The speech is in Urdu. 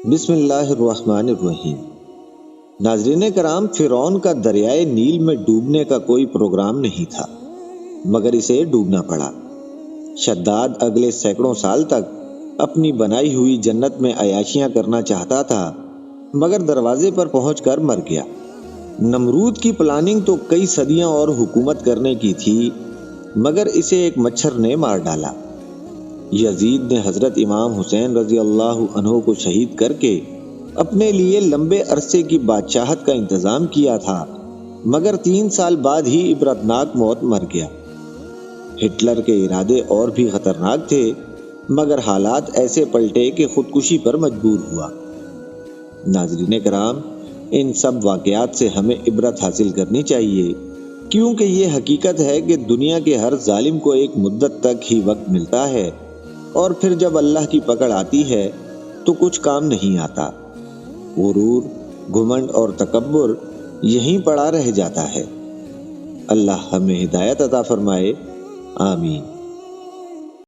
بسم اللہ الرحمن الرحیم۔ ناظرین کرام، فرعون کا دریائے نیل میں ڈوبنے کا کوئی پروگرام نہیں تھا، مگر اسے ڈوبنا پڑا۔ شداد اگلے سینکڑوں سال تک اپنی بنائی ہوئی جنت میں عیاشیاں کرنا چاہتا تھا، مگر دروازے پر پہنچ کر مر گیا۔ نمرود کی پلاننگ تو کئی صدیاں اور حکومت کرنے کی تھی، مگر اسے ایک مچھر نے مار ڈالا۔ یزید نے حضرت امام حسین رضی اللہ عنہ کو شہید کر کے اپنے لیے لمبے عرصے کی بادشاہت کا انتظام کیا تھا، مگر 3 سال بعد ہی عبرتناک موت مر گیا۔ ہٹلر کے ارادے اور بھی خطرناک تھے، مگر حالات ایسے پلٹے کہ خودکشی پر مجبور ہوا۔ ناظرین کرام، ان سب واقعات سے ہمیں عبرت حاصل کرنی چاہیے، کیونکہ یہ حقیقت ہے کہ دنیا کے ہر ظالم کو ایک مدت تک ہی وقت ملتا ہے، اور پھر جب اللہ کی پکڑ آتی ہے تو کچھ کام نہیں آتا۔ غرور، گھمنڈ اور تکبر یہیں پڑا رہ جاتا ہے۔ اللہ ہمیں ہدایت عطا فرمائے، آمین۔